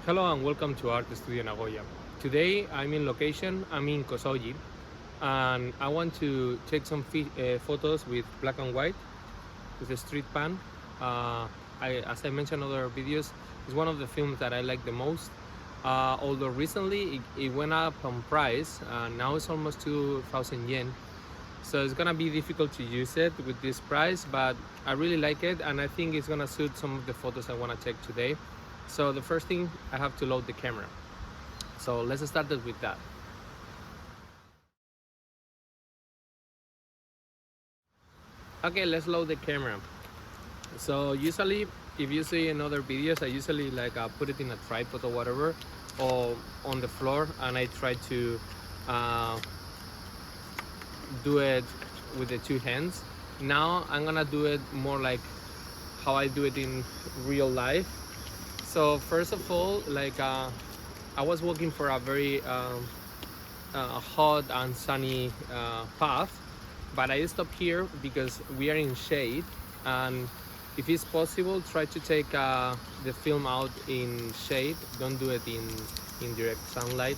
Hello and welcome to Art Studio Nagoya. Today I'm in location, I'm in Kosoji, and I want to take some photos with black and white with a street pan. As I mentioned in other videos, it's one of the films that I like the most. Although recently it went up on price, now it's almost 2,000 yen. So it's gonna be difficult to use it with this price, but I really like it and I think it's gonna suit some of the photos I wanna take today. So the first thing, I have to load the camera. So let's start it with that. Okay, let's load the camera. So usually, if you see in other videos, I usually put it in a tripod or whatever, or on the floor, and I try to uh, do it with the two hands. Now I'm gonna do it more like how I do it in real life. So first of all, I was walking for a very hot and sunny path, but I stopped here because we are in shade, and if it's possible, try to take the film out in shade. Don't do it in direct sunlight.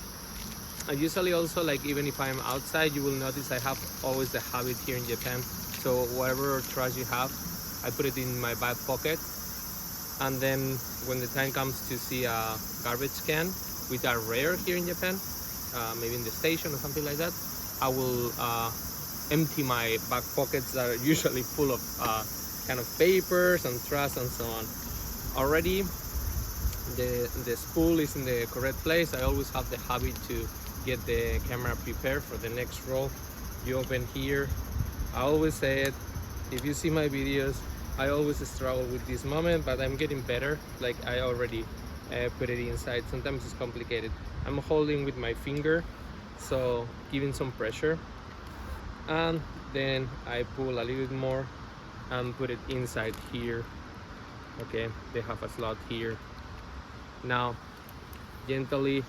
I usually also, like, even if I'm outside, you will notice I have always the habit here in Japan. So whatever trash you have, I put it in my back pocket. And then when the time comes to see a garbage can, which are rare here in Japan, maybe in the station or something like that, I will empty my back pockets that are usually full of kind of papers and trash and so on. Already the spool is in the correct place. I always have the habit to get the camera prepared for the next roll. You open here. I always say it, if you see my videos, I always struggle with this moment, but I'm getting better. Like, I already put it inside. Sometimes it's complicated. I'm holding with my finger, so giving some pressure, and then I pull a little bit more and put it inside here. Okay, they have a slot here. Now gently,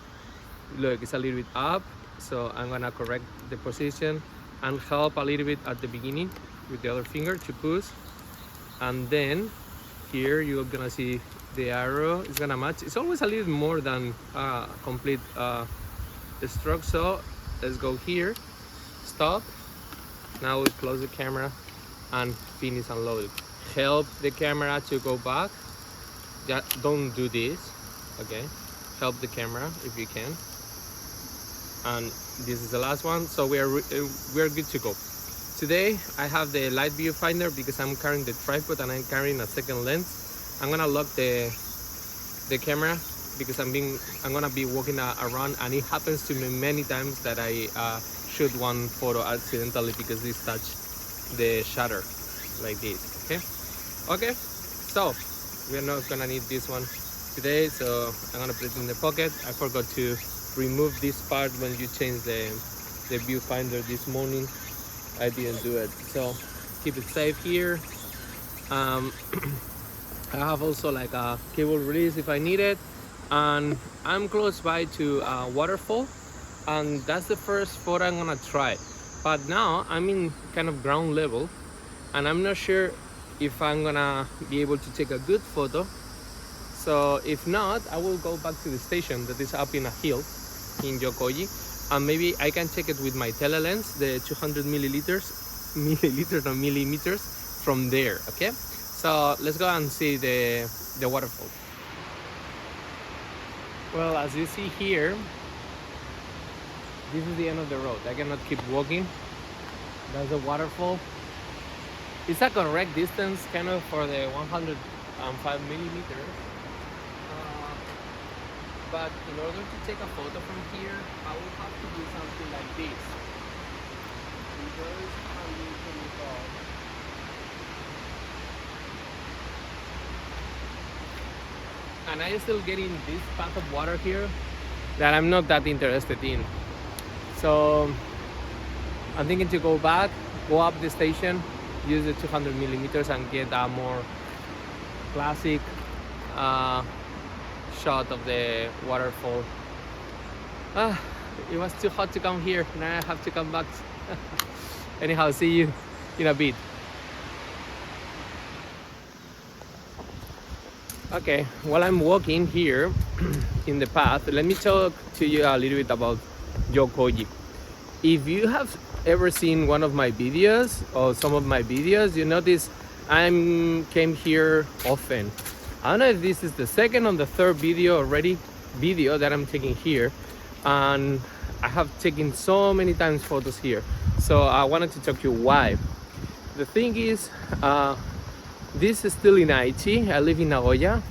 look, it's a little bit up, so I'm gonna correct the position and help a little bit at the beginning with the other finger to push. And then here you're gonna see the arrow is gonna match. It's always a little more than complete stroke. So let's go here, stop. Now we close the camera and finish unloading. Help the camera to go back. Don't do this, okay? Help the camera if you can. And this is the last one, so we're good to go. Today I have the light viewfinder because I'm carrying the tripod and I'm carrying a second lens. I'm gonna lock the camera because I'm gonna be walking around, and it happens to me many times that I shoot one photo accidentally because this touched the shutter like this. Okay, so we're not gonna need this one today, so I'm gonna put it in the pocket. I forgot to remove this part when you change the viewfinder this morning. I didn't do it, so keep it safe here. I have also like a cable release if I need it, and I'm close by to a waterfall, and that's the first photo I'm gonna try. But now I'm in kind of ground level, and I'm not sure if I'm gonna be able to take a good photo. So if not, I will go back to the station that is up in a hill in Jokoji, and maybe I can take it with my telelens, the 200 millimeters from there. Okay, so let's go and see the waterfall. Well, as you see here, this is the end of the road. I cannot keep walking. That's the waterfall. It's a correct distance kind of for the 105 millimeters. But in order to take a photo from here, I will have to do something like this. Because how usually go. And I'm still getting this path of water here that I'm not that interested in. So I'm thinking to go back, go up the station, use the 200 millimeters and get a more classic shot of the waterfall. It was too hot to come here. Now I have to come back. Anyhow, see you in a bit. Okay, while I'm walking here, in the path, let me talk to you a little bit about Jokoji. If you have ever seen one of my videos or some of my videos, you notice I came here often. I don't know if this is the second or the third video that I'm taking here, and I have taken so many times photos here. So I wanted to talk to you why. The thing is, this is still in Aichi. I live in Nagoya,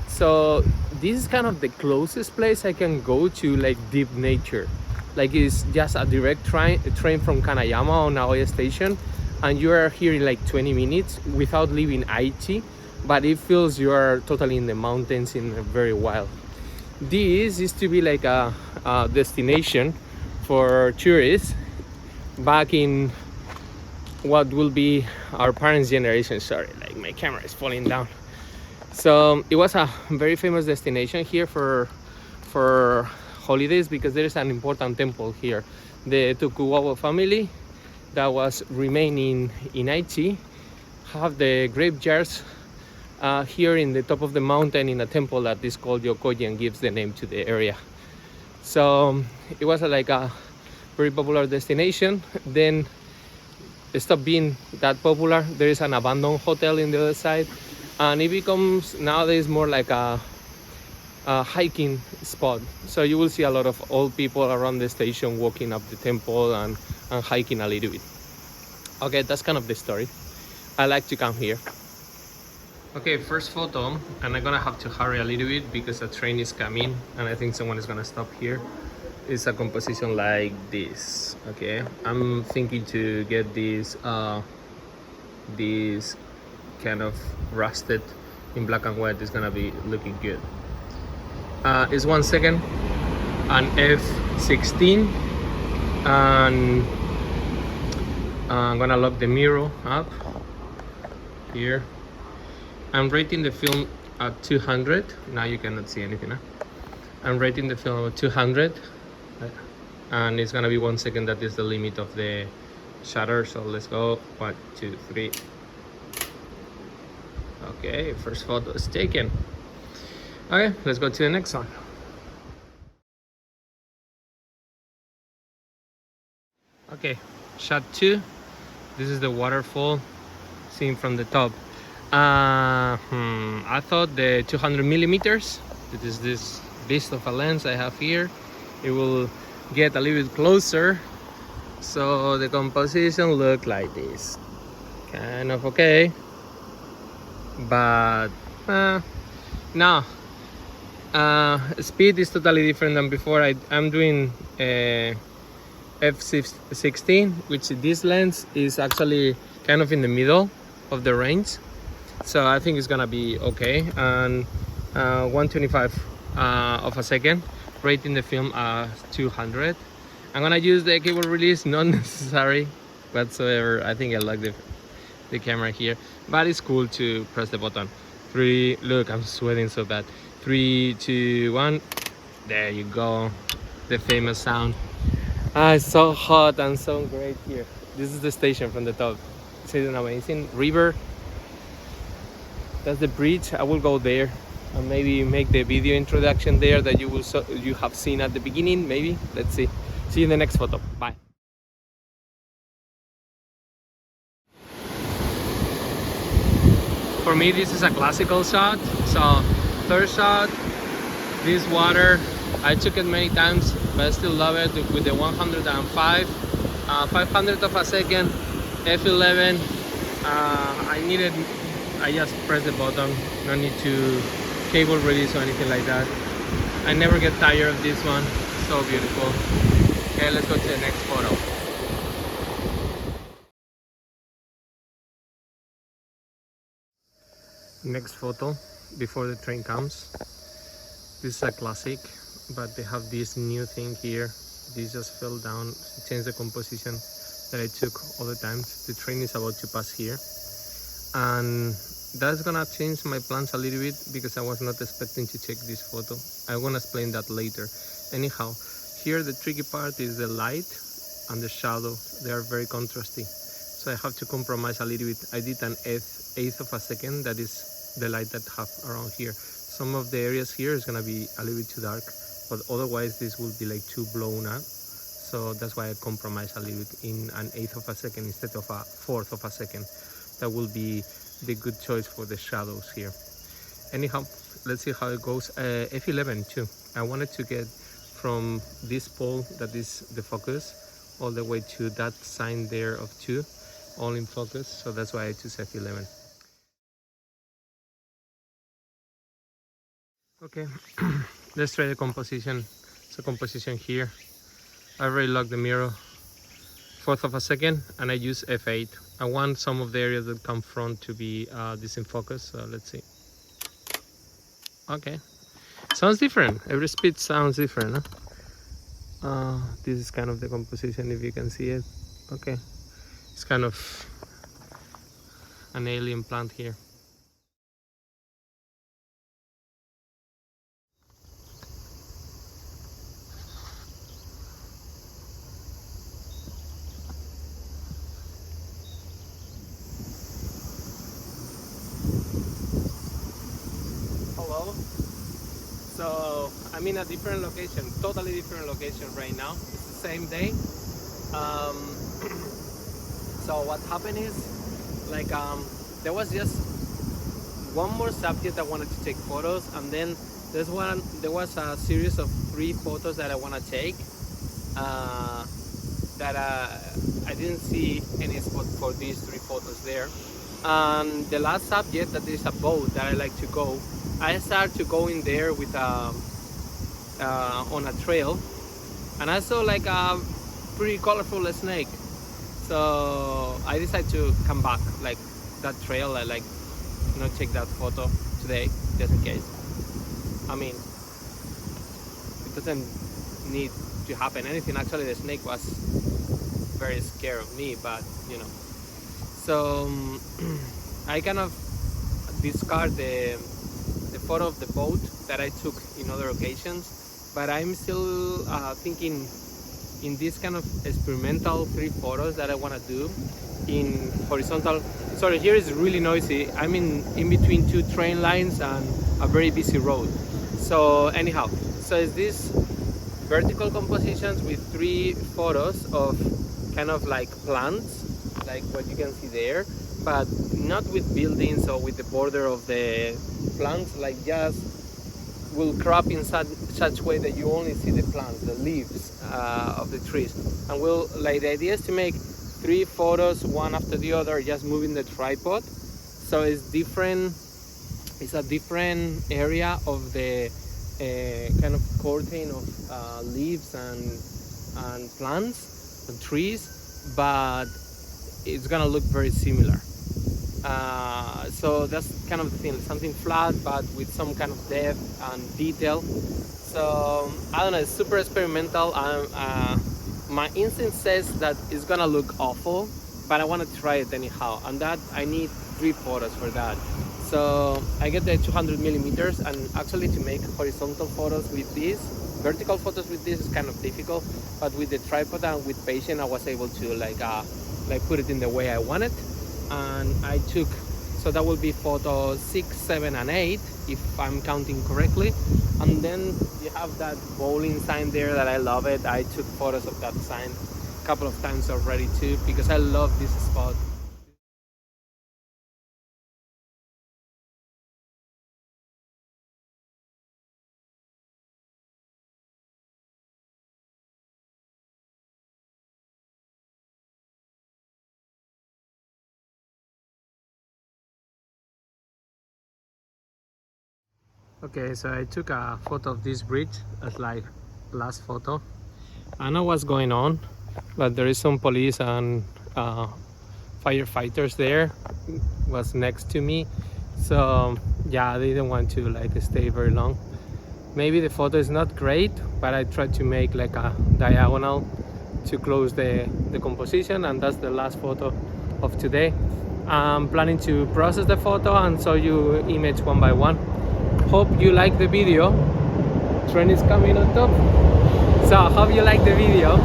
so this is kind of the closest place I can go to like deep nature. Like it's just a direct train from Kanayama or Nagoya station, and you are here in like 20 minutes without leaving Aichi, but it feels you are totally in the mountains in a very wild. This used to be like a destination for tourists back in what will be our parents' generation. Sorry, like my camera is falling down. So it was a very famous destination here for holidays because there is an important temple here. The Tokugawa family that was remaining in Aichi have the graveyards here in the top of the mountain in a temple that is called Jokoji and gives the name to the area. So it was like a very popular destination. Then it stopped being that popular. There is an abandoned hotel in the other side, and it becomes nowadays more like a hiking spot. So you will see a lot of old people around the station walking up the temple and hiking a little bit. Okay, that's kind of the story. I like to come here. Okay, first photo, and I'm gonna have to hurry a little bit because a train is coming and I think someone is gonna stop here. It's a composition like this. Okay, I'm thinking to get this this kind of rusted in black and white. Is gonna be looking good. It's 1 second, an F16, and I'm gonna lock the mirror up here. I'm rating the film at 200. Now you cannot see anything. Huh? I'm rating the film at 200, and it's gonna be 1 second. That is the limit of the shutter. So let's go. 1, 2, 3. Okay, first photo is taken. Okay, let's go to the next one. Okay, shot 2. This is the waterfall seen from the top. I thought the 200 millimeters, it is this beast of a lens I have here, it will get a little bit closer, so the composition looked like this. Kind of okay, but now speed is totally different than before. I'm doing f16, which this lens is actually kind of in the middle of the range, so I think it's gonna be okay. And 125 of a second, rating the film 200. I'm gonna use the cable release, not necessary whatsoever. I think I like the camera here, but it's cool to press the button. 3, look, I'm sweating so bad. 3, 2, 1, there you go, the famous sound. It's so hot and so great here. This is the station from the top. It's an amazing river. That's the bridge. I will go there and maybe make the video introduction there that you have seen at the beginning. Maybe, let's see. See you in the next photo. Bye. For me, this is a classical shot. So third shot, this water, I took it many times, but I still love it with the 105, 500 of a second, F11. I just press the button, no need to cable release or anything like that. I never get tired of this one, so beautiful. Okay, let's go to the next photo. Next photo, before the train comes. This is a classic, but they have this new thing here. This just fell down, changed the composition that I took all the time. The train is about to pass here, and that's gonna change my plans a little bit because I was not expecting to take this photo. I wanna explain that later. Anyhow, here the tricky part is the light and the shadow. They are very contrasty, so I have to compromise a little bit. I did an eighth of a second, that is the light that I have around here. some of the areas here is gonna be a little bit too dark, but otherwise this will be like too blown up. So that's why I compromise a little bit in an 1/8 of a second instead of a 1/4 of a second. That will be the good choice for the shadows here. Anyhow, let's see how it goes. F11 too. I wanted to get from this pole that is the focus all the way to that sign there of 2, all in focus. So that's why I choose F11. Okay, let's try the composition. So composition here. I already locked the mirror 1/4 of a second, and I use F8. I want some of the areas that come front to be this in focus. So let's see. Okay, sounds different. Every speed sounds different, huh? This is kind of the composition, if you can see it. Okay, it's kind of an alien plant here. Hello. So I'm in a different location, totally different location right now. It's the same day. So what happened is, like, there was just one more subject I wanted to take photos, and then there was a series of 3 photos that I want to take. That I didn't see any spot for these 3 photos there. And the last subject, that is a boat that I like to go. I started to go in there with on a trail, and I saw like a pretty colorful snake. So I decided to come back like that trail. I like, take that photo today just in case. I mean, it doesn't need to happen anything. Actually, the snake was very scared of me, but so I kind of discard the photo of the boat that I took in other occasions, but I'm still thinking in this kind of experimental 3 photos that I want to do in horizontal. Sorry, here is really noisy. I'm in between 2 train lines and a very busy road. So anyhow, so it's this vertical compositions with 3 photos of kind of like plants, like what you can see there, but not with buildings or with the border of the plants, like just will crop in such way that you only see the plants, the leaves of the trees. And the idea is to make 3 photos one after the other, just moving the tripod. So it's a different area of the kind of curtain of leaves and plants and trees, but it's gonna look very similar. So that's kind of the thing, something flat but with some kind of depth and detail. So I don't know, it's super experimental. My instinct says that it's gonna look awful, but I want to try it anyhow, and that I need 3 photos for that. So I get the 200 millimeters, and actually to make horizontal photos with this, vertical photos with this is kind of difficult, but with the tripod and with patience I was able to like put it in the way I wanted. And I took, so that will be photo 6, 7 and 8 if I'm counting correctly. And then you have that bowling sign there that I love it. I took photos of that sign a couple of times already too, because I love this spot. Okay, so I took a photo of this bridge as like last photo. I know what's going on, but there is some police and firefighters there, was next to me. So yeah, they didn't want to like stay very long. Maybe the photo is not great, but I tried to make like a diagonal to close the composition, and that's the last photo of today. I'm planning to process the photo and show you image one by one. Hope you like the video. Train is coming on top. So hope you like the video.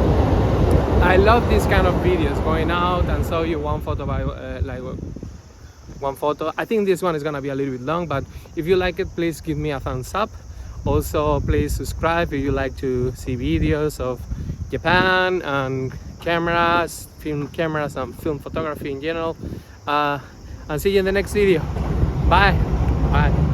I love this kind of videos, going out and show you one photo by one photo. I think this one is gonna be a little bit long, but if you like it, please give me a thumbs up. Also, please subscribe if you like to see videos of Japan and cameras, film cameras, and film photography in general. And see you in the next video. Bye. Bye.